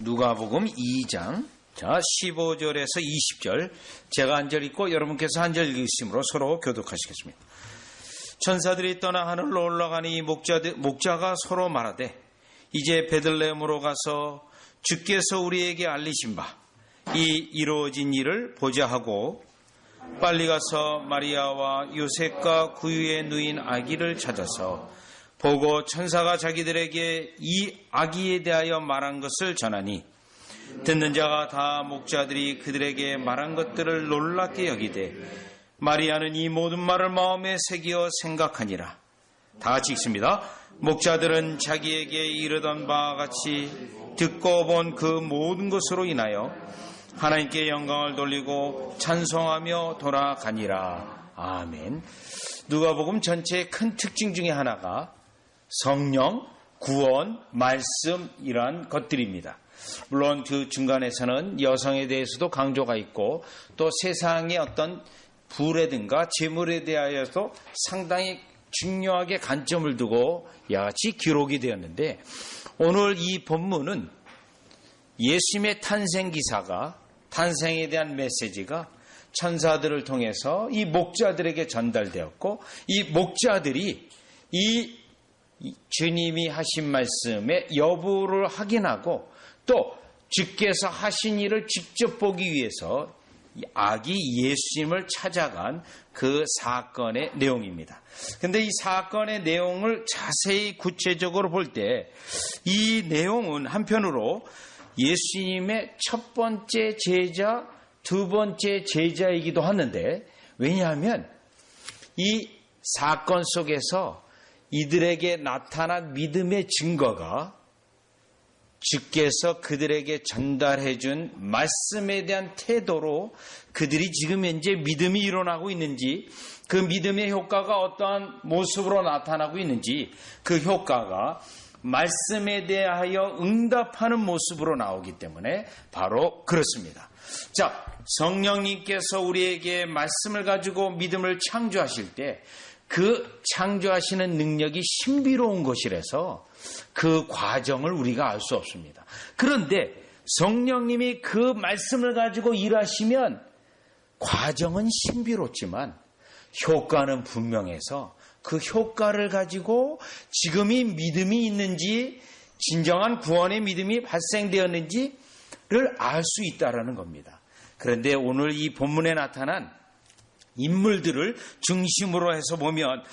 누가복음 2장 15절에서 20절 제가 한 절 읽고 여러분께서 한 절 읽으심으로 서로 교독하시겠습니다. 천사들이 떠나 하늘로 올라가니 목자가 서로 말하되 이제 베들레헴으로 가서 주께서 우리에게 알리신 바 이 이루어진 일을 보자 하고 빨리 가서 마리아와 요셉과 구유에 누인 아기를 찾아서 보고 천사가 자기들에게 이 아기에 대하여 말한 것을 전하니 듣는 자가 다 목자들이 그들에게 말한 것들을 놀랍게 여기되 마리아는 이 모든 말을 마음에 새기어 생각하니라. 다 같이 읽습니다. 목자들은 자기에게 이르던 바와 같이 듣고 본 그 모든 것으로 인하여 하나님께 영광을 돌리고 찬송하며 돌아가니라. 아멘. 누가복음 전체의 큰 특징 중에 하나가 성령, 구원, 말씀 이러한 것들입니다. 물론 그 중간에서는 여성에 대해서도 강조가 있고 또 세상의 어떤 부라든가 재물에 대하여도 상당히 중요하게 관점을 두고 야같이 기록이 되었는데 오늘 이 본문은 예수님의 탄생 기사가 탄생에 대한 메시지가 천사들을 통해서 이 목자들에게 전달되었고 이 목자들이 이 주님이 하신 말씀의 여부를 확인하고 또 주께서 하신 일을 직접 보기 위해서 아기 예수님을 찾아간 그 사건의 내용입니다. 그런데 이 사건의 내용을 자세히 구체적으로 볼 때 이 내용은 한편으로 예수님의 첫 번째 제자, 두 번째 제자이기도 하는데 왜냐하면 이 사건 속에서 이들에게 나타난 믿음의 증거가 주께서 그들에게 전달해 준 말씀에 대한 태도로 그들이 지금 현재 믿음이 일어나고 있는지 그 믿음의 효과가 어떠한 모습으로 나타나고 있는지 그 효과가 말씀에 대하여 응답하는 모습으로 나오기 때문에 바로 그렇습니다. 자, 성령님께서 우리에게 말씀을 가지고 믿음을 창조하실 때 그 창조하시는 능력이 신비로운 것이라서 그 과정을 우리가 알 수 없습니다. 그런데 성령님이 그 말씀을 가지고 일하시면 과정은 신비롭지만 효과는 분명해서 그 효과를 가지고 지금이 믿음이 있는지 진정한 구원의 믿음이 발생되었는지를 알 수 있다는 겁니다. 그런데 오늘 이 본문에 나타난 인물들을 중심으로 해서 보면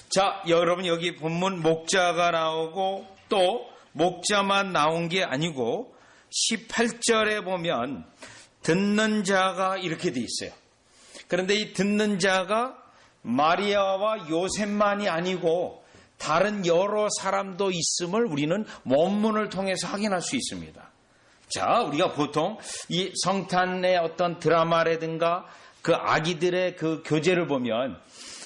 자, 여러분 여기 본문 목자가 나오고 또 목자만 나온 게 아니고 18절에 보면 듣는 자가 이렇게 돼 있어요. 그런데 이 듣는 자가 마리아와 요셉만이 아니고 다른 여러 사람도 있음을 우리는 원문을 통해서 확인할 수 있습니다. 자, 우리가 보통 이 성탄의 어떤 드라마라든가 그 아기들의 그 교제를 보면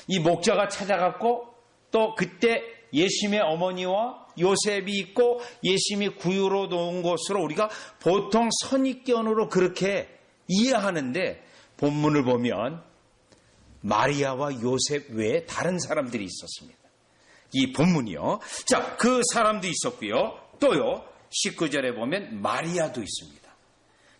이 목자가 찾아갔고 또 그때 예수님의 어머니와 요셉이 있고 예수님이 구유로 놓은 곳으로 우리가 보통 선입견으로 그렇게 이해하는데 본문을 보면 마리아와 요셉 외에 다른 사람들이 있었습니다. 이 본문이요. 자, 그 사람도 있었고요. 또요. 19절에 보면 마리아도 있습니다.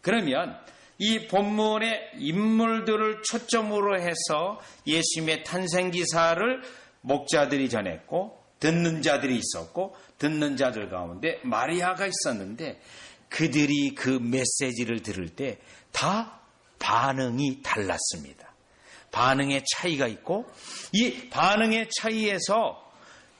그러면 이 본문의 인물들을 초점으로 해서 예수님의 탄생 기사를 목자들이 전했고 듣는 자들이 있었고 듣는 자들 가운데 마리아가 있었는데 그들이 그 메시지를 들을 때 다 반응이 달랐습니다. 반응의 차이가 있고 이 반응의 차이에서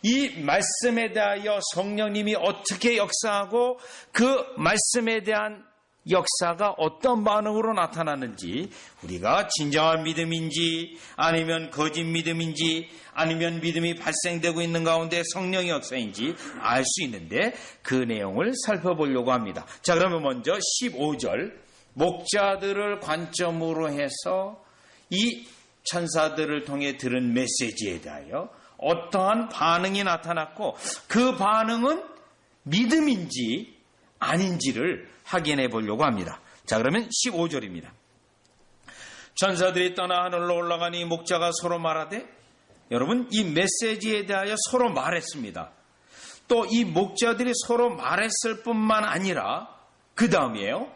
이 말씀에 대하여 성령님이 어떻게 역사하고 그 말씀에 대한 역사가 어떤 반응으로 나타나는지 우리가 진정한 믿음인지 아니면 거짓 믿음인지 아니면 믿음이 발생되고 있는 가운데 성령의 역사인지 알 수 있는데 그 내용을 살펴보려고 합니다. 자, 그러면 먼저 15절 목자들을 관점으로 해서 이 천사들을 통해 들은 메시지에 대하여 어떠한 반응이 나타났고 그 반응은 믿음인지 아닌지를 확인해 보려고 합니다. 자, 그러면 15절입니다. 천사들이 떠나 하늘로 올라가니 목자가 서로 말하되 여러분 이 메시지에 대하여 서로 말했습니다. 또 이 목자들이 서로 말했을 뿐만 아니라 그 다음이에요.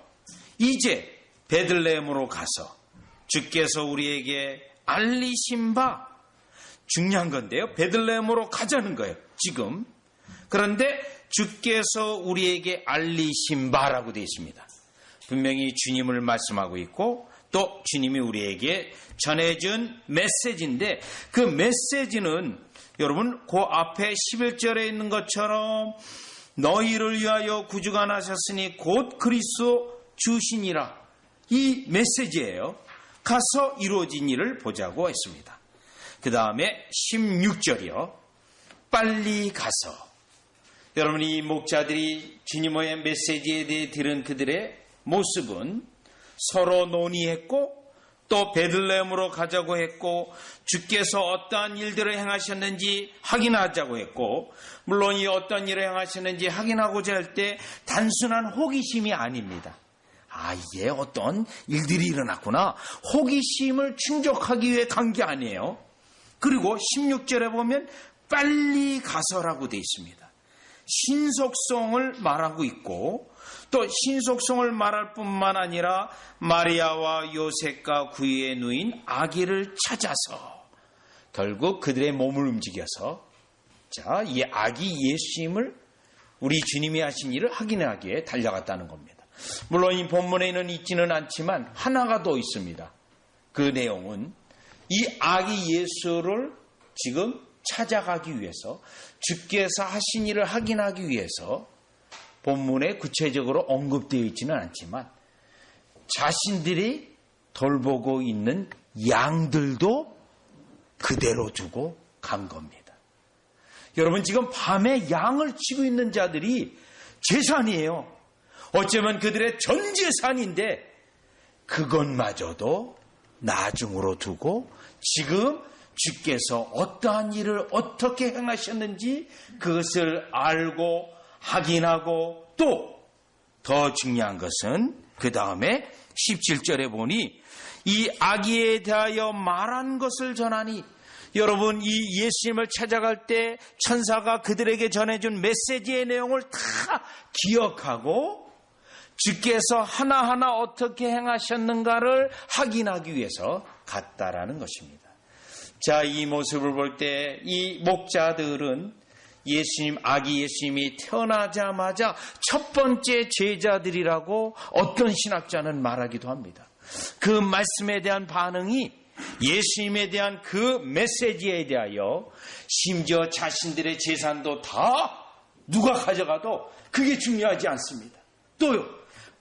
이제 베들레헴으로 가서 주께서 우리에게 알리신 바, 중요한 건데요. 베들레헴으로 가자는 거예요. 지금. 그런데 주께서 우리에게 알리신 바라고 되어 있습니다. 분명히 주님을 말씀하고 있고 또 주님이 우리에게 전해준 메시지인데, 그 메시지는 여러분 그 앞에 11절에 있는 것처럼 너희를 위하여 구주가 나셨으니 곧 그리스도 주시니라, 이 메시지예요. 가서 이루어진 일을 보자고 했습니다. 그 다음에 16절이요. 빨리 가서. 여러분, 이 목자들이 주님의 메시지에 대해 들은 그들의 모습은 서로 논의했고 또 베들레헴으로 가자고 했고 주께서 어떠한 일들을 행하셨는지 확인하자고 했고, 물론 이 어떤 일을 행하셨는지 확인하고자 할 때 단순한 호기심이 아닙니다. 이게 어떤 일들이 일어났구나, 호기심을 충족하기 위해 간 게 아니에요. 그리고 16절에 보면 빨리 가서라고 되어 있습니다. 신속성을 말하고 있고 또 신속성을 말할 뿐만 아니라 마리아와 요셉과 그의 누인 아기를 찾아서 결국 그들의 몸을 움직여서 이 아기 예수님을 우리 주님이 하신 일을 확인하기에 달려갔다는 겁니다. 물론 이 본문에는 있지는 않지만 하나가 더 있습니다. 그 내용은 이 아기 예수를 지금 찾아가기 위해서, 주께서 하신 일을 확인하기 위해서 본문에 구체적으로 언급되어 있지는 않지만 자신들이 돌보고 있는 양들도 그대로 두고 간 겁니다. 여러분, 지금 밤에 양을 치고 있는 자들이 재산이에요. 어쩌면 그들의 전 재산인데 그것마저도 나중으로 두고 지금 주께서 어떠한 일을 어떻게 행하셨는지 그것을 알고 확인하고, 또 더 중요한 것은 그 다음에 17절에 보니 이 아기에 대하여 말한 것을 전하니, 여러분, 이 예수님을 찾아갈 때 천사가 그들에게 전해준 메시지의 내용을 다 기억하고 주께서 하나하나 어떻게 행하셨는가를 확인하기 위해서 갔다라는 것입니다. 자, 이 모습을 볼 때 이 목자들은 예수님, 아기 예수님이 태어나자마자 첫 번째 제자들이라고 어떤 신학자는 말하기도 합니다. 그 말씀에 대한 반응이 예수님에 대한 그 메시지에 대하여 심지어 자신들의 재산도 다 누가 가져가도 그게 중요하지 않습니다. 또요,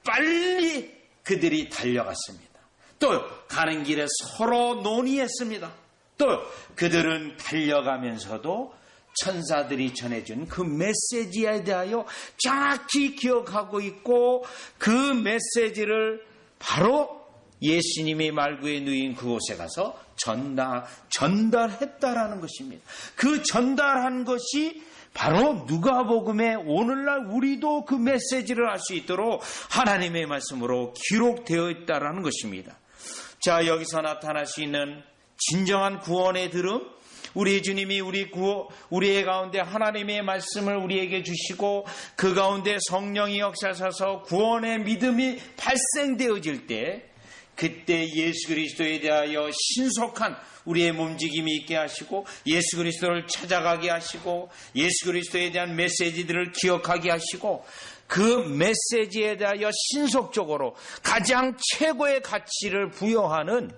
빨리 그들이 달려갔습니다. 또요, 가는 길에 서로 논의했습니다. 또요, 그들은 달려가면서도 천사들이 전해준 그 메시지에 대하여 정확히 기억하고 있고 그 메시지를 바로 예수님이 말구에 누인 그곳에 가서 전달했다라는 것입니다. 그 전달한 것이 바로 누가복음에 오늘날 우리도 그 메시지를 알 수 있도록 하나님의 말씀으로 기록되어 있다라는 것입니다. 자, 여기서 나타날 수 있는 진정한 구원의 들음, 우리 주님이 우리의 가운데 하나님의 말씀을 우리에게 주시고 그 가운데 성령이 역사하셔서 구원의 믿음이 발생되어질 때, 그때 예수 그리스도에 대하여 신속한 우리의 움직임이 있게 하시고 예수 그리스도를 찾아가게 하시고 예수 그리스도에 대한 메시지들을 기억하게 하시고 그 메시지에 대하여 신속적으로 가장 최고의 가치를 부여하는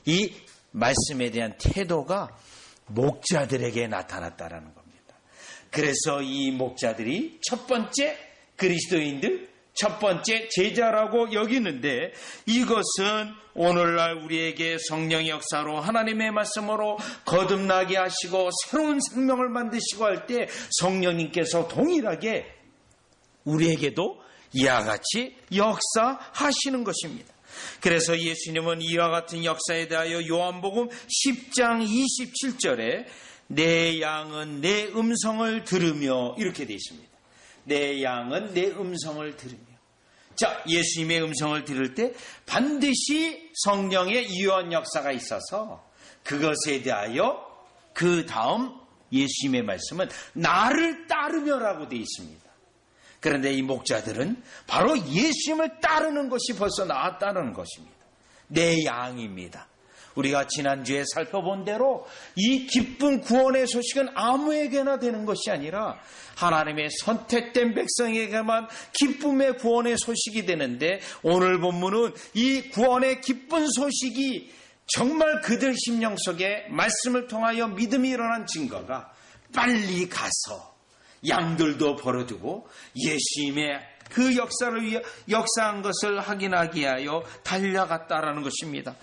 이 말씀에 대한 태도가 목자들에게 나타났다라는 겁니다. 그래서 이 목자들이 첫 번째 그리스도인들, 첫 번째 제자라고 여기는데, 이것은 오늘날 우리에게 성령의 역사로 하나님의 말씀으로 거듭나게 하시고 새로운 생명을 만드시고 할 때 성령님께서 동일하게 우리에게도 이와 같이 역사하시는 것입니다. 그래서 예수님은 이와 같은 역사에 대하여 요한복음 10장 27절에 내 양은 내 음성을 들으며 이렇게 되어 있습니다. 내 양은 내 음성을 들으며. 자, 예수님의 음성을 들을 때 반드시 성령의 유효한 역사가 있어서 그것에 대하여 그 다음 예수님의 말씀은 나를 따르며라고 되어 있습니다. 그런데 이 목자들은 바로 예수님을 따르는 것이 벌써 나왔다는 것입니다. 내 양입니다. 우리가 지난주에 살펴본 대로 이 기쁜 구원의 소식은 아무에게나 되는 것이 아니라 하나님의 선택된 백성에게만 기쁨의 구원의 소식이 되는데, 오늘 본문은 이 구원의 기쁜 소식이 정말 그들 심령 속에 말씀을 통하여 믿음이 일어난 증거가 빨리 가서 양들도 버려두고 예수님의 그 역사한 것을 확인하기 위하여 달려갔다라는 것입니다.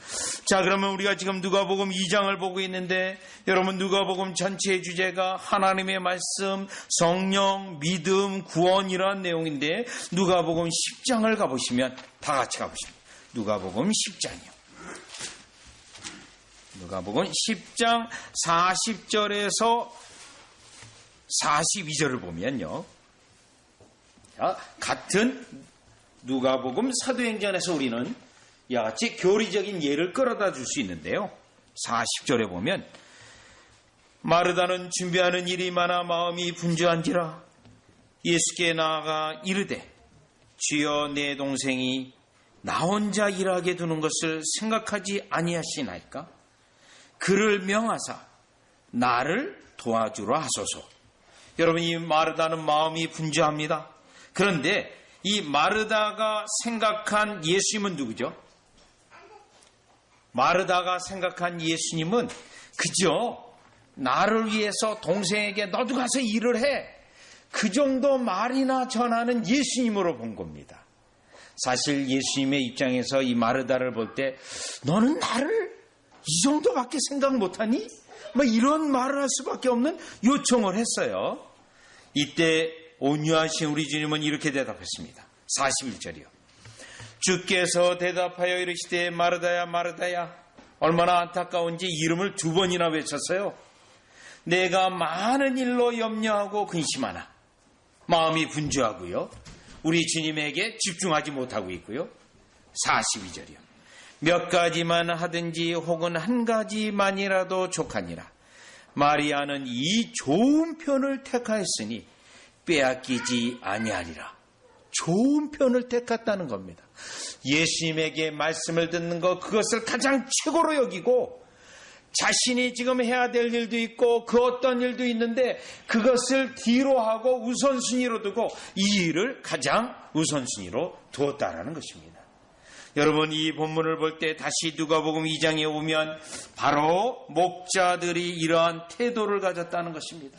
자, 그러면 우리가 지금 누가복음 2장을 보고 있는데, 여러분 누가복음 전체의 주제가 하나님의 말씀, 성령, 믿음, 구원이라는 내용인데, 누가복음 10장을 가보시면, 다 같이 가보십니다. 누가복음 10장이요. 누가복음 10장 40절에서 42절을 보면요. 자, 같은 누가복음 사도행전에서 우리는 이와 같이 교리적인 예를 끌어다 줄 수 있는데요. 40절에 보면, 마르다는 준비하는 일이 많아 마음이 분주한지라 예수께 나아가 이르되, 주여, 내 동생이 나 혼자 일하게 두는 것을 생각하지 아니하시나이까? 그를 명하사 나를 도와주라 하소서. 여러분, 이 마르다는 마음이 분주합니다. 그런데 이 마르다가 생각한 예수님은 누구죠? 마르다가 생각한 예수님은 그저 나를 위해서 동생에게 너도 가서 일을 해, 그 정도 말이나 전하는 예수님으로 본 겁니다. 사실 예수님의 입장에서 이 마르다를 볼 때, 너는 나를 이 정도밖에 생각 못하니? 뭐 이런 말을 할 수밖에 없는 요청을 했어요. 이때 온유하신 우리 주님은 이렇게 대답했습니다. 41절이요. 주께서 대답하여 이르시되, 마르다야, 마르다야, 얼마나 안타까운지 이름을 2번이나 외쳤어요. 내가 많은 일로 염려하고 근심하나 마음이 분주하고요, 우리 주님에게 집중하지 못하고 있고요. 42절이요. 몇 가지만 하든지 혹은 한 가지만이라도 족하니라. 마리아는 이 좋은 편을 택하였으니 빼앗기지 아니하리라. 좋은 편을 택했다는 겁니다. 예수님에게 말씀을 듣는 것, 그것을 가장 최고로 여기고, 자신이 지금 해야 될 일도 있고 그 어떤 일도 있는데 그것을 뒤로 하고 우선순위로 두고 이 일을 가장 우선순위로 두었다라는 것입니다. 여러분, 이 본문을 볼 때 다시 누가복음 2장에 오면 바로 목자들이 이러한 태도를 가졌다는 것입니다.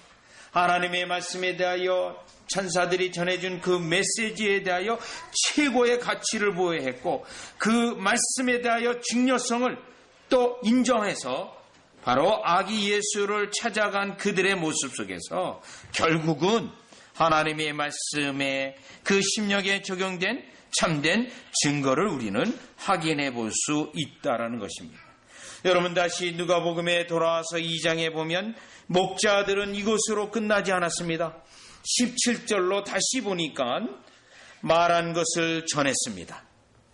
하나님의 말씀에 대하여 천사들이 전해준 그 메시지에 대하여 최고의 가치를 부여했고, 그 말씀에 대하여 중요성을 또 인정해서 바로 아기 예수를 찾아간 그들의 모습 속에서 결국은 하나님의 말씀에 그 심령에 적용된 참된 증거를 우리는 확인해 볼 수 있다라는 것입니다. 여러분, 다시 누가복음에 돌아와서 2장에 보면 목자들은 이것으로 끝나지 않았습니다. 17절로 다시 보니까 말한 것을 전했습니다.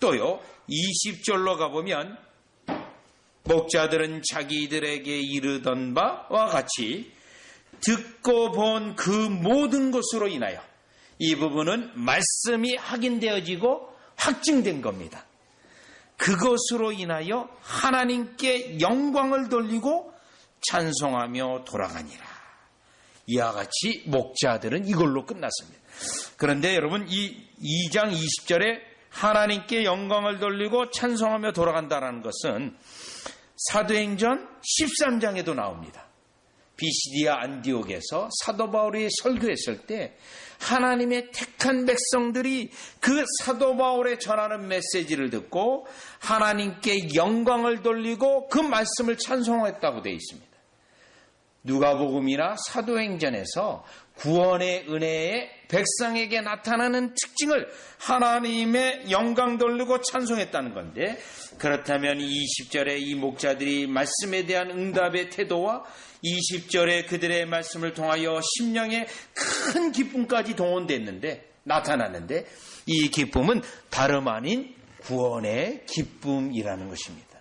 또요, 20절로 가보면 목자들은 자기들에게 이르던 바와 같이 듣고 본 그 모든 것으로 인하여, 이 부분은 말씀이 확인되어지고 확증된 겁니다. 그것으로 인하여 하나님께 영광을 돌리고 찬송하며 돌아가니라. 이와 같이 목자들은 이걸로 끝났습니다. 그런데 여러분, 이 2장 20절에 하나님께 영광을 돌리고 찬송하며 돌아간다는 것은 사도행전 13장에도 나옵니다. 비시디아 안디옥에서 사도 바울이 설교했을 때 하나님의 택한 백성들이 그 사도 바울의 전하는 메시지를 듣고 하나님께 영광을 돌리고 그 말씀을 찬송했다고 되어 있습니다. 누가복음이나 사도행전에서 구원의 은혜에 백성에게 나타나는 특징을 하나님의 영광 돌리고 찬송했다는 건데, 그렇다면 20절에 이 목자들이 말씀에 대한 응답의 태도와 20절에 그들의 말씀을 통하여 심령에 큰 기쁨까지 동원됐는데, 나타났는데, 이 기쁨은 다름 아닌 구원의 기쁨이라는 것입니다.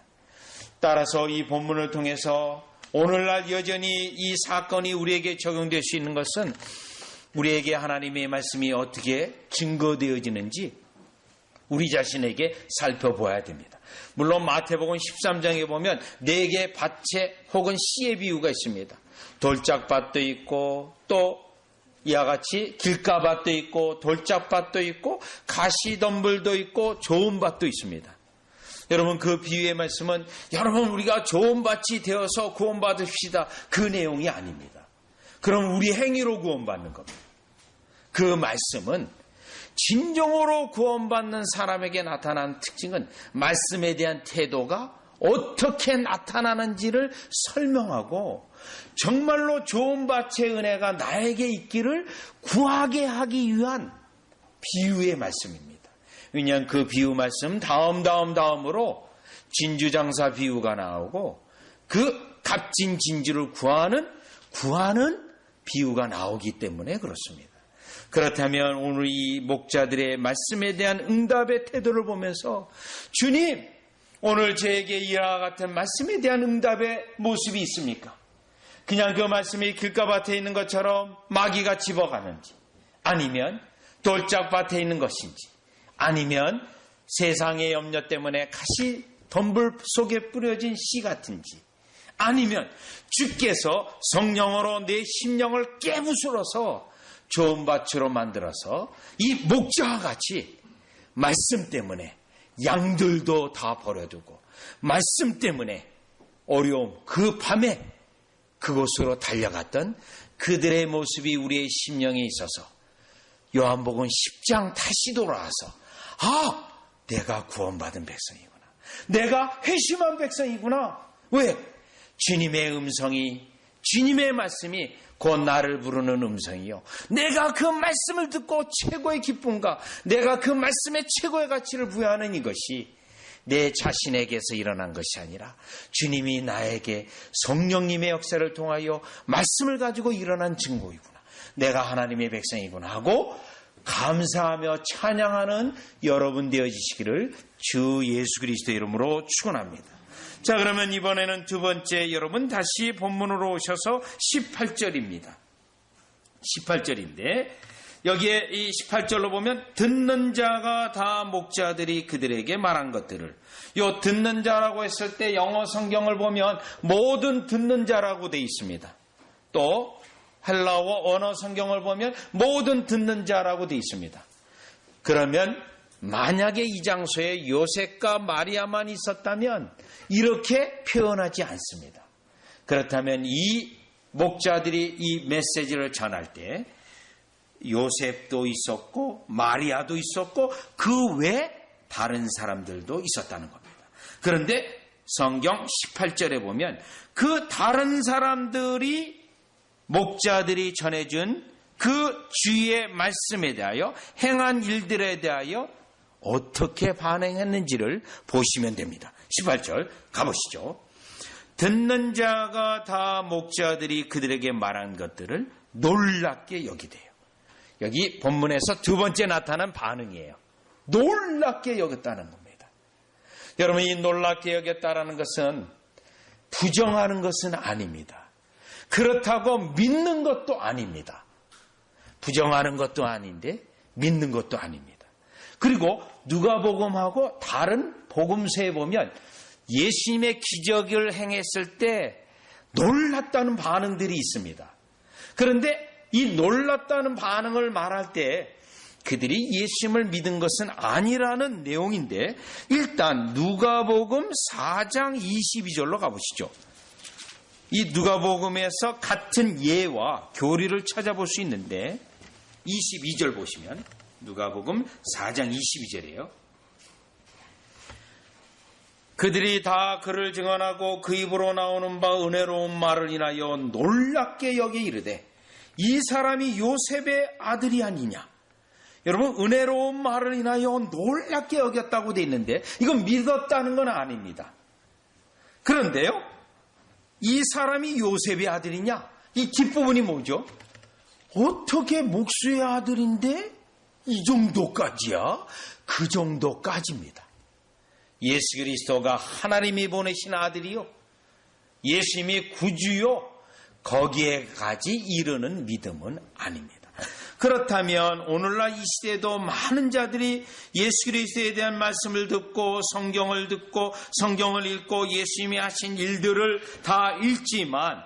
따라서 이 본문을 통해서 오늘날 여전히 이 사건이 우리에게 적용될 수 있는 것은, 우리에게 하나님의 말씀이 어떻게 증거되어지는지 우리 자신에게 살펴보아야 됩니다. 물론 마태복음 13장에 보면 4개의 밭의 혹은 씨의 비유가 있습니다. 돌짝밭도 있고 또 이와 같이 길가밭도 있고 돌짝밭도 있고 가시덤불도 있고 좋은 밭도 있습니다. 여러분, 그 비유의 말씀은 여러분 우리가 좋은 밭이 되어서 구원받읍시다, 그 내용이 아닙니다. 그럼 우리 행위로 구원받는 겁니다. 그 말씀은 진정으로 구원받는 사람에게 나타난 특징은 말씀에 대한 태도가 어떻게 나타나는지를 설명하고 정말로 좋은 밭의 은혜가 나에게 있기를 구하게 하기 위한 비유의 말씀입니다. 왜냐하면 그 비유 말씀 다음으로 진주장사 비유가 나오고 그 값진 진주를 구하는 비유가 나오기 때문에 그렇습니다. 그렇다면 오늘 이 목자들의 말씀에 대한 응답의 태도를 보면서 주님, 오늘 저에게 이와 같은 말씀에 대한 응답의 모습이 있습니까? 그냥 그 말씀이 길가밭에 있는 것처럼 마귀가 집어가는지, 아니면 돌짝밭에 있는 것인지, 아니면 세상의 염려 때문에 가시 덤불 속에 뿌려진 씨 같은지, 아니면 주께서 성령으로 내 심령을 깨부수어서 좋은 밭으로 만들어서 이 목자와 같이 말씀 때문에 양들도 다 버려두고 말씀 때문에 어려움 그 밤에 그곳으로 달려갔던 그들의 모습이 우리의 심령에 있어서 요한복음 10장 다시 돌아와서 내가 구원받은 백성이구나, 내가 회심한 백성이구나. 왜? 주님의 음성이, 주님의 말씀이 곧 나를 부르는 음성이요, 내가 그 말씀을 듣고 최고의 기쁨과 내가 그 말씀에 최고의 가치를 부여하는 이것이 내 자신에게서 일어난 것이 아니라 주님이 나에게 성령님의 역사를 통하여 말씀을 가지고 일어난 증거이구나, 내가 하나님의 백성이구나 하고 감사하며 찬양하는 여러분 되어지시기를 주 예수 그리스도의 이름으로 축원합니다. 자, 그러면 이번에는 두 번째, 여러분 다시 본문으로 오셔서 18절입니다. 18절인데 여기에 이 18절로 보면 듣는 자가 다 목자들이 그들에게 말한 것들을, 요 듣는 자라고 했을 때 영어 성경을 보면 모든 듣는 자라고 되어 있습니다. 또 헬라어 언어 성경을 보면 모든 듣는 자라고 되어 있습니다. 그러면 만약에 이 장소에 요셉과 마리아만 있었다면 이렇게 표현하지 않습니다. 그렇다면 이 목자들이 이 메시지를 전할 때 요셉도 있었고 마리아도 있었고 그 외 다른 사람들도 있었다는 겁니다. 그런데 성경 18절에 보면 그 다른 사람들이 목자들이 전해준 그 주의 말씀에 대하여 행한 일들에 대하여 어떻게 반응했는지를 보시면 됩니다. 18절 가보시죠. 듣는 자가 다 목자들이 그들에게 말한 것들을 놀랍게 여기대요. 여기 본문에서 두 번째 나타난 반응이에요. 놀랍게 여겼다는 겁니다. 여러분, 이 놀랍게 여겼다라는 것은 부정하는 것은 아닙니다. 그렇다고 믿는 것도 아닙니다. 부정하는 것도 아닌데 믿는 것도 아닙니다. 그리고 누가복음하고 다른 복음서에 보면 예수님의 기적을 행했을 때 놀랐다는 반응들이 있습니다. 그런데 이 놀랐다는 반응을 말할 때 그들이 예수님을 믿은 것은 아니라는 내용인데, 일단 누가복음 4장 22절로 가보시죠. 이 누가복음에서 같은 예와 교리를 찾아볼 수 있는데 22절 보시면 누가복음 4장 22절이에요. 그들이 다 그를 증언하고 그 입으로 나오는 바 은혜로운 말을 인하여 놀랍게 여겨 이르되 이 사람이 요셉의 아들이 아니냐. 여러분, 은혜로운 말을 인하여 놀랍게 여겼다고 돼 있는데 이건 믿었다는 건 아닙니다. 그런데요, 이 사람이 요셉의 아들이냐? 이 뒷부분이 뭐죠? 어떻게 목수의 아들인데 이 정도까지야? 그 정도까지입니다. 예수 그리스도가 하나님이 보내신 아들이요, 예수님이 구주요, 거기에까지 이르는 믿음은 아닙니다. 그렇다면 오늘날 이 시대에도 많은 자들이 예수 그리스도에 대한 말씀을 듣고 성경을 듣고 성경을 읽고 예수님이 하신 일들을 다 읽지만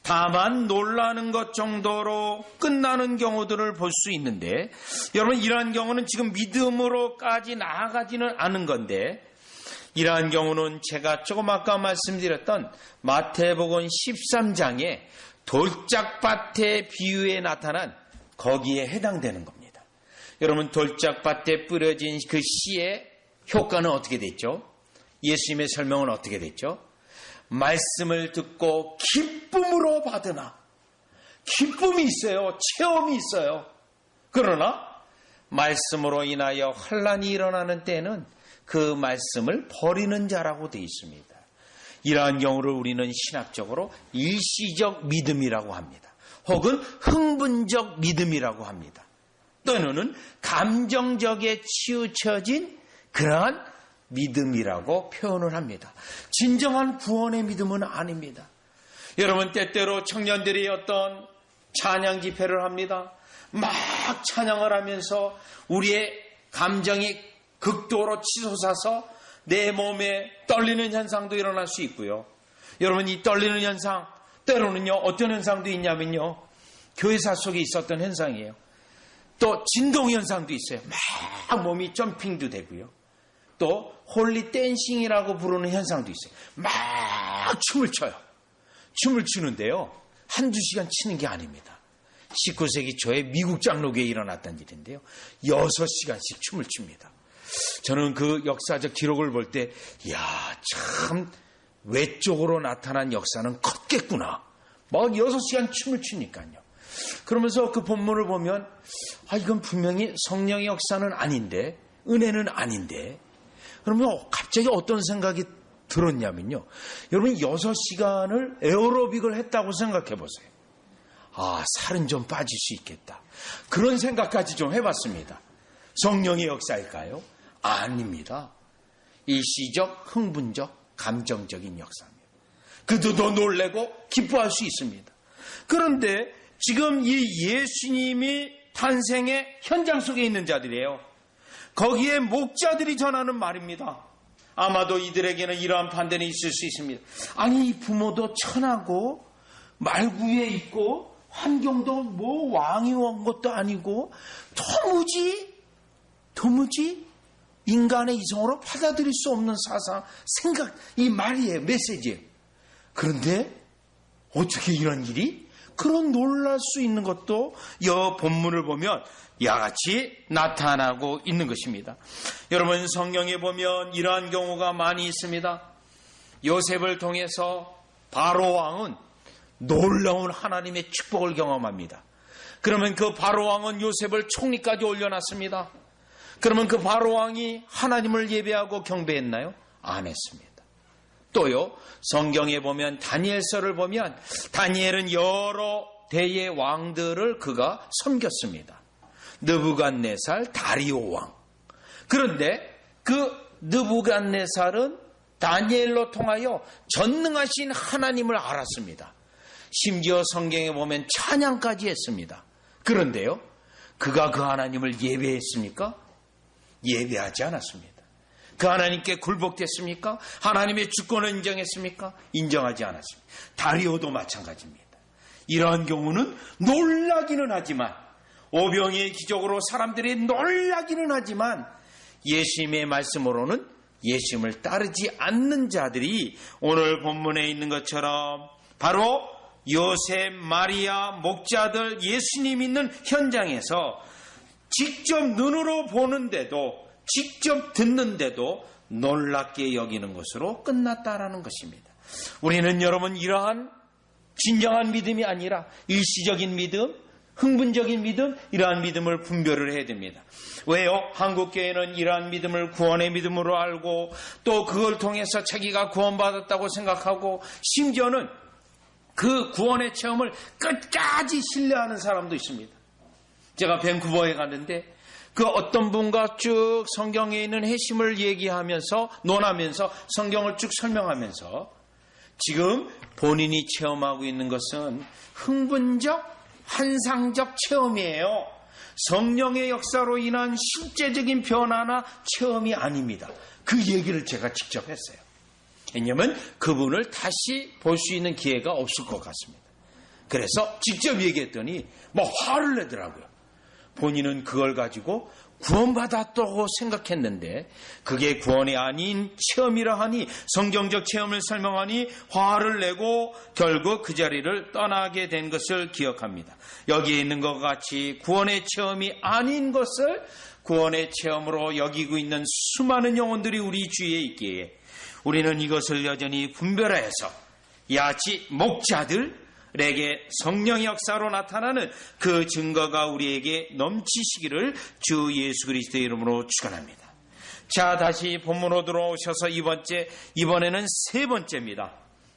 다만 놀라는 것 정도로 끝나는 경우들을 볼 수 있는데, 여러분 이러한 경우는 지금 믿음으로까지 나아가지는 않은 건데, 이러한 경우는 제가 조금 아까 말씀드렸던 마태복음 13장에 돌짝밭의 비유에 나타난 거기에 해당되는 겁니다. 여러분 돌짝밭에 뿌려진 그 씨의 효과는 어떻게 됐죠? 예수님의 설명은 어떻게 됐죠? 말씀을 듣고 기쁨으로 받으나, 기쁨이 있어요. 체험이 있어요. 그러나 말씀으로 인하여 환난이 일어나는 때는 그 말씀을 버리는 자라고 되어 있습니다. 이러한 경우를 우리는 신학적으로 일시적 믿음이라고 합니다. 혹은 흥분적 믿음이라고 합니다. 또는 감정적에 치우쳐진 그러한 믿음이라고 표현을 합니다. 진정한 구원의 믿음은 아닙니다. 여러분 때때로 청년들이 어떤 찬양 집회를 합니다. 막 찬양을 하면서 우리의 감정이 극도로 치솟아서 내 몸에 떨리는 현상도 일어날 수 있고요. 여러분 이 떨리는 현상 때로는요 어떤 현상도 있냐면요 교회사 속에 있었던 현상이에요. 또 진동 현상도 있어요. 막 몸이 점핑도 되고요. 또 홀리 댄싱이라고 부르는 현상도 있어요. 막 춤을 춰요. 춤을 추는데요. 한두 시간 치는 게 아닙니다. 19세기 초에 미국 장로교에 일어났던 일인데요. 6시간씩 춤을 춥니다. 저는 그 역사적 기록을 볼 때 이야 참 외적으로 나타난 역사는 컸겠구나. 막 6시간 춤을 추니까요. 그러면서 그 본문을 보면 이건 분명히 성령의 역사는 아닌데 은혜는 아닌데 그러면 갑자기 어떤 생각이 들었냐면요. 여러분 6시간을 에어로빅을 했다고 생각해 보세요. 살은 좀 빠질 수 있겠다. 그런 생각까지 좀 해봤습니다. 성령의 역사일까요? 아닙니다. 일시적, 흥분적, 감정적인 역사입니다. 그도 놀래고 기뻐할 수 있습니다. 그런데 지금 이 예수님이 탄생의 현장 속에 있는 자들이에요. 거기에 목자들이 전하는 말입니다. 아마도 이들에게는 이러한 판단이 있을 수 있습니다. 아니 이 부모도 천하고 말구에 있고 환경도 뭐 왕이 온 것도 아니고 도무지 인간의 이성으로 받아들일 수 없는 사상, 생각, 이 말이에요. 메시지예요. 그런데 어떻게 이런 일이? 그런 놀랄 수 있는 것도 이 본문을 보면 야같이 나타나고 있는 것입니다. 여러분 성경에 보면 이러한 경우가 많이 있습니다. 요셉을 통해서 바로 왕은 놀라운 하나님의 축복을 경험합니다. 그러면 그 바로 왕은 요셉을 총리까지 올려놨습니다. 그러면 그 바로 왕이 하나님을 예배하고 경배했나요? 안 했습니다. 또요 성경에 보면 다니엘서를 보면 다니엘은 여러 대의 왕들을 그가 섬겼습니다. 느부갓네살, 다리오 왕. 그런데 그 느부갓네살은 다니엘로 통하여 전능하신 하나님을 알았습니다. 심지어 성경에 보면 찬양까지 했습니다. 그런데요 그가 그 하나님을 예배했습니까? 예배하지 않았습니다. 그 하나님께 굴복됐습니까? 하나님의 주권을 인정했습니까? 인정하지 않았습니다. 다리오도 마찬가지입니다. 이러한 경우는 놀라기는 하지만 오병이의 기적으로 사람들이 놀라기는 하지만 예수님의 말씀으로는 예수님을 따르지 않는 자들이 오늘 본문에 있는 것처럼 바로 요셉, 마리아, 목자들, 예수님 있는 현장에서 직접 눈으로 보는데도 직접 듣는데도 놀랍게 여기는 것으로 끝났다라는 것입니다. 우리는 여러분 이러한 진정한 믿음이 아니라 일시적인 믿음, 흥분적인 믿음, 이러한 믿음을 분별을 해야 됩니다. 왜요? 한국교회는 이러한 믿음을 구원의 믿음으로 알고 또 그걸 통해서 자기가 구원받았다고 생각하고 심지어는 그 구원의 체험을 끝까지 신뢰하는 사람도 있습니다. 제가 밴쿠버에 갔는데 그 어떤 분과 쭉 성경에 있는 핵심을 얘기하면서 논하면서 성경을 쭉 설명하면서 지금 본인이 체험하고 있는 것은 흥분적, 환상적 체험이에요. 성령의 역사로 인한 실제적인 변화나 체험이 아닙니다. 그 얘기를 제가 직접 했어요. 왜냐하면 그분을 다시 볼 수 있는 기회가 없을 것 같습니다. 그래서 직접 얘기했더니 화를 내더라고요. 본인은 그걸 가지고 구원받았다고 생각했는데 그게 구원이 아닌 체험이라 하니 성경적 체험을 설명하니 화를 내고 결국 그 자리를 떠나게 된 것을 기억합니다. 여기에 있는 것 같이 구원의 체험이 아닌 것을 구원의 체험으로 여기고 있는 수많은 영혼들이 우리 주위에 있기에 우리는 이것을 여전히 분별해서 야치 목자들에게 성령의 역사로 나타나는 그 증거가 우리에게 넘치시기를 주 예수 그리스도의 이름으로 축원합니다. 자, 다시 본문으로 들어오셔서 이번에는 세 번째입니다.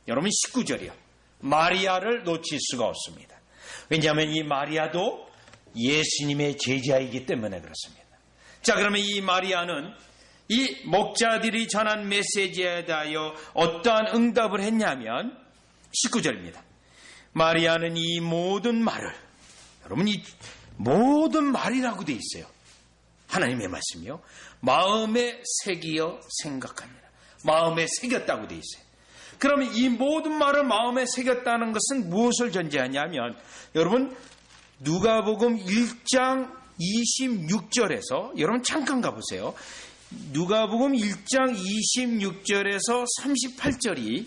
여러분 19절이요. 마리아를 놓칠 수가 없습니다. 왜냐하면 이 마리아도 예수님의 제자이기 때문에 그렇습니다. 자, 그러면 이 마리아는 이 목자들이 전한 메시지에 대하여 어떠한 응답을 했냐면 19절입니다. 마리아는 이 모든 말을, 여러분 이 모든 말이라고 돼 있어요. 하나님의 말씀이요. 마음에 새기어 생각합니다. 마음에 새겼다고 돼 있어요. 그러면 이 모든 말을 마음에 새겼다는 것은 무엇을 전제하냐면 여러분 누가복음 1장 26절에서 여러분 잠깐 가보세요. 누가복음 1장 26절에서 38절이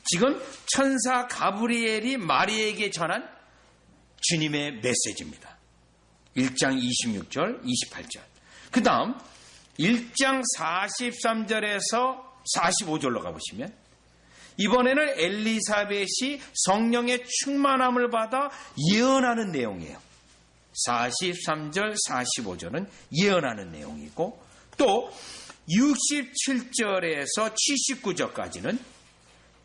지금 천사 가브리엘이 마리아에게 전한 주님의 메시지입니다. 1장 26절, 28절. 그 다음 1장 43절에서 45절로 가보시면 이번에는 엘리사벳이 성령의 충만함을 받아 예언하는 내용이에요. 43절, 45절은 예언하는 내용이고 또 67절에서 79절까지는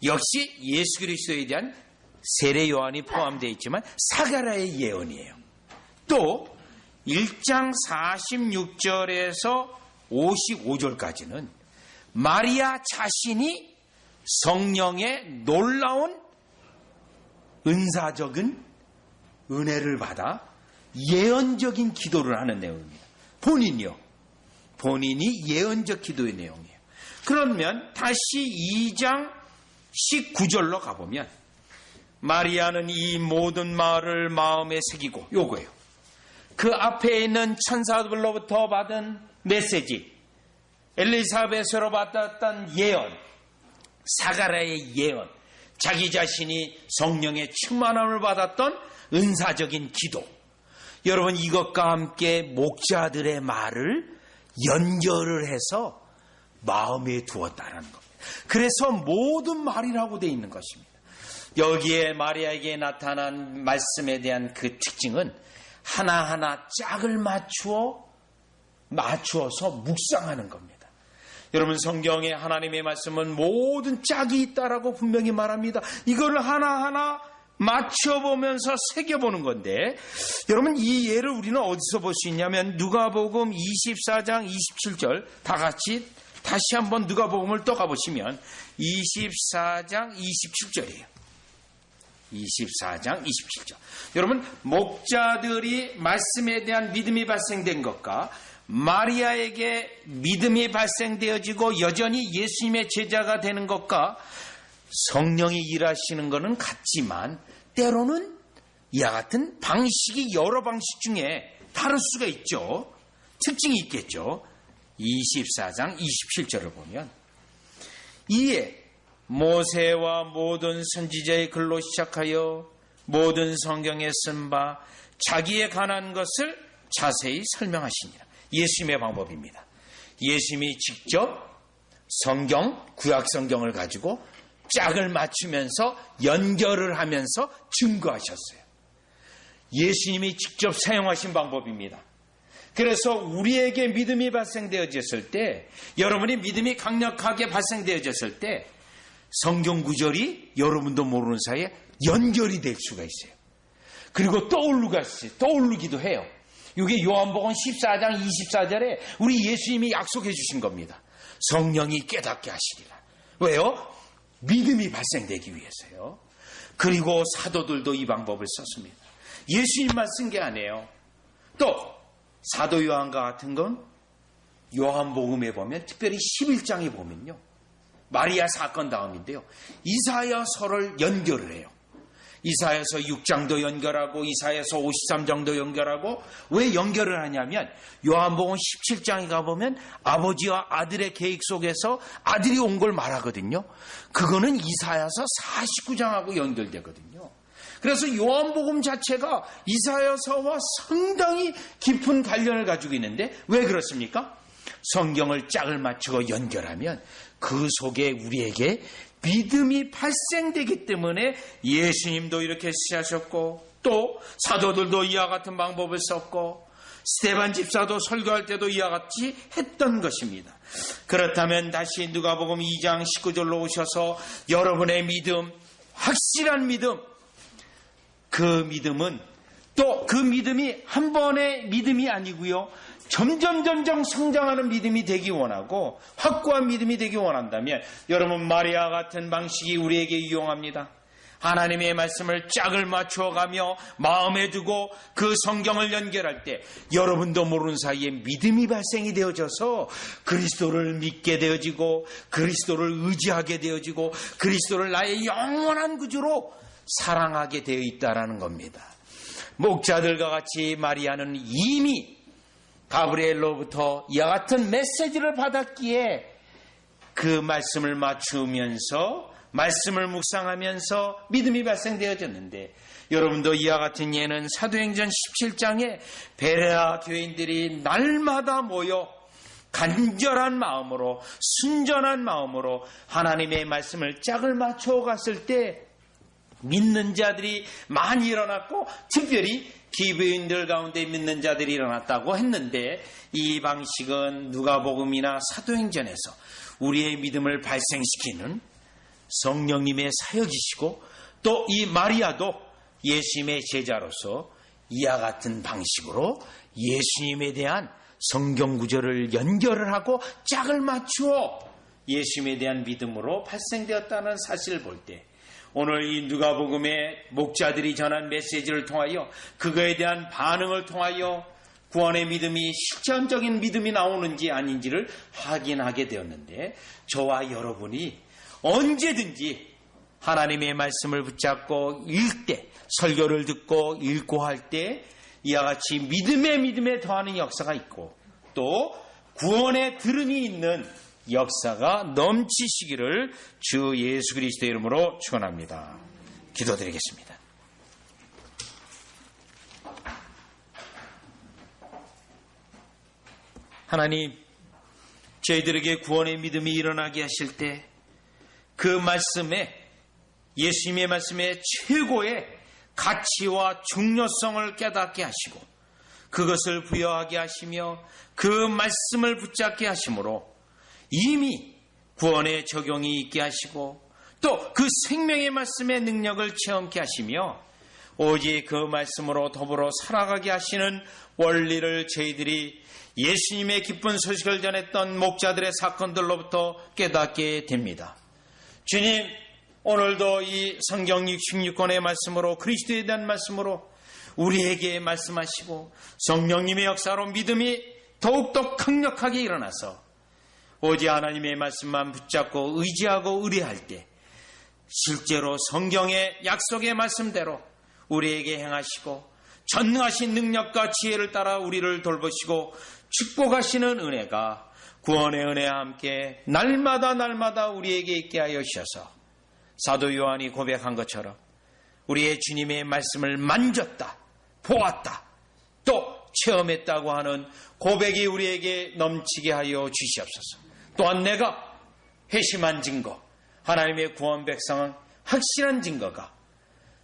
역시 예수 그리스도에 대한 세례 요한이 포함되어 있지만 사가랴의 예언이에요. 또 1장 46절에서 55절까지는 마리아 자신이 성령의 놀라운 은사적인 은혜를 받아 예언적인 기도를 하는 내용입니다. 본인이 예언적 기도의 내용이에요. 그러면 다시 2장 19절로 가보면 마리아는 이 모든 말을 마음에 새기고 요거예요. 그 앞에 있는 천사들로부터 받은 메시지, 엘리사벳으로 받았던 예언, 사가랴의 예언, 자기 자신이 성령의 충만함을 받았던 은사적인 기도, 여러분 이것과 함께 목자들의 말을 연결을 해서 마음에 두었다는 겁니다. 그래서 모든 말이라고 되어 있는 것입니다. 여기에 마리아에게 나타난 말씀에 대한 그 특징은 하나하나 짝을 맞추어서 묵상하는 겁니다. 여러분 성경에 하나님의 말씀은 모든 짝이 있다라고 분명히 말합니다. 이걸 하나하나 맞춰보면서 새겨보는 건데 여러분 이 예를 우리는 어디서 볼 수 있냐면 누가복음 24장 27절 다 같이 다시 한번 누가복음을 또 가보시면 24장 27절이에요. 24장 27절. 여러분 목자들이 말씀에 대한 믿음이 발생된 것과 마리아에게 믿음이 발생되어지고 여전히 예수님의 제자가 되는 것과 성령이 일하시는 것은 같지만 때로는 이와 같은 방식이 여러 방식 중에 다를 수가 있죠. 특징이 있겠죠. 24장 27절을 보면 이에 모세와 모든 선지자의 글로 시작하여 모든 성경에 쓴 바 자기에 관한 것을 자세히 설명하시니라. 예수님의 방법입니다. 예수님이 직접 성경, 구약 성경을 가지고 짝을 맞추면서 연결을 하면서 증거하셨어요. 예수님이 직접 사용하신 방법입니다. 그래서 우리에게 믿음이 발생되어졌을 때, 여러분이 믿음이 강력하게 발생되어졌을 때 성경 구절이 여러분도 모르는 사이에 연결이 될 수가 있어요. 그리고 떠오르기도 해요. 이게 요한복음 14장 24절에 우리 예수님이 약속해 주신 겁니다. 성령이 깨닫게 하시리라. 왜요? 믿음이 발생되기 위해서요. 그리고 사도들도 이 방법을 썼습니다. 예수님만 쓴 게 아니에요. 또 사도 요한과 같은 건 요한복음에 보면 특별히 11장에 보면요. 마리아 사건 다음인데요. 이사야서를 연결을 해요. 이사야서 6장도 연결하고 이사야서 53장도 연결하고 왜 연결을 하냐면 요한복음 17장에 가보면 아버지와 아들의 계획 속에서 아들이 온 걸 말하거든요. 그거는 이사야서 49장하고 연결되거든요. 그래서 요한복음 자체가 이사야서와 상당히 깊은 관련을 가지고 있는데 왜 그렇습니까? 성경을 짝을 맞추고 연결하면 그 속에 우리에게 믿음이 발생되기 때문에 예수님도 이렇게 쓰셨고 또 사도들도 이와 같은 방법을 썼고 스데반 집사도 설교할 때도 이와 같이 했던 것입니다. 그렇다면 다시 누가복음 2장 19절로 오셔서 여러분의 믿음, 확실한 믿음, 그 믿음은 또 그 믿음이 한 번의 믿음이 아니고요. 점점 성장하는 믿음이 되기 원하고 확고한 믿음이 되기 원한다면 여러분 마리아 같은 방식이 우리에게 유용합니다. 하나님의 말씀을 짝을 맞추어가며 마음에 두고 그 성경을 연결할 때 여러분도 모르는 사이에 믿음이 발생이 되어져서 그리스도를 믿게 되어지고 그리스도를 의지하게 되어지고 그리스도를 나의 영원한 구주로 사랑하게 되어 있다라는 겁니다. 목자들과 같이 마리아는 이미 가브리엘로부터 이와 같은 메시지를 받았기에 그 말씀을 맞추면서 말씀을 묵상하면서 믿음이 발생되어졌는데 여러분도 이와 같은 예는 사도행전 17장에 베레아 교인들이 날마다 모여 간절한 마음으로 순전한 마음으로 하나님의 말씀을 짝을 맞춰 갔을 때 믿는 자들이 많이 일어났고 특별히 기브인들 가운데 믿는 자들이 일어났다고 했는데 이 방식은 누가복음이나 사도행전에서 우리의 믿음을 발생시키는 성령님의 사역이시고 또 이 마리아도 예수님의 제자로서 이와 같은 방식으로 예수님에 대한 성경 구절을 연결을 하고 짝을 맞추어 예수님에 대한 믿음으로 발생되었다는 사실을 볼 때 오늘 이 누가복음의 목자들이 전한 메시지를 통하여 그거에 대한 반응을 통하여 구원의 믿음이 실천적인 믿음이 나오는지 아닌지를 확인하게 되었는데 저와 여러분이 언제든지 하나님의 말씀을 붙잡고 읽되 설교를 듣고 읽고 할 때 이와 같이 믿음에 더하는 역사가 있고 또 구원의 들음이 있는 역사가 넘치시기를 주 예수 그리스도의 이름으로 축원합니다. 기도드리겠습니다. 하나님, 저희들에게 구원의 믿음이 일어나게 하실 때 그 말씀에 예수님의 말씀의 최고의 가치와 중요성을 깨닫게 하시고 그것을 부여하게 하시며 그 말씀을 붙잡게 하심으로 이미 구원의 적용이 있게 하시고 또 그 생명의 말씀의 능력을 체험케 하시며 오직 그 말씀으로 더불어 살아가게 하시는 원리를 저희들이 예수님의 기쁜 소식을 전했던 목자들의 사건들로부터 깨닫게 됩니다. 주님, 오늘도 이 성경 66권의 말씀으로 그리스도에 대한 말씀으로 우리에게 말씀하시고 성령님의 역사로 믿음이 더욱더 강력하게 일어나서 오직 하나님의 말씀만 붙잡고 의지하고 의뢰할 때 실제로 성경의 약속의 말씀대로 우리에게 행하시고 전능하신 능력과 지혜를 따라 우리를 돌보시고 축복하시는 은혜가 구원의 은혜와 함께 날마다 우리에게 있게 하여 주셔서 사도 요한이 고백한 것처럼 우리의 주님의 말씀을 만졌다, 보았다, 또 체험했다고 하는 고백이 우리에게 넘치게 하여 주시옵소서. 또한 내가 회심한 증거, 하나님의 구원 백성은 확실한 증거가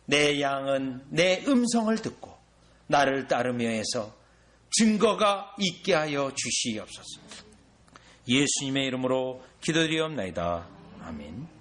내 양은 내 음성을 듣고 나를 따르며 해서 증거가 있게 하여 주시옵소서. 예수님의 이름으로 기도드리옵나이다. 아멘.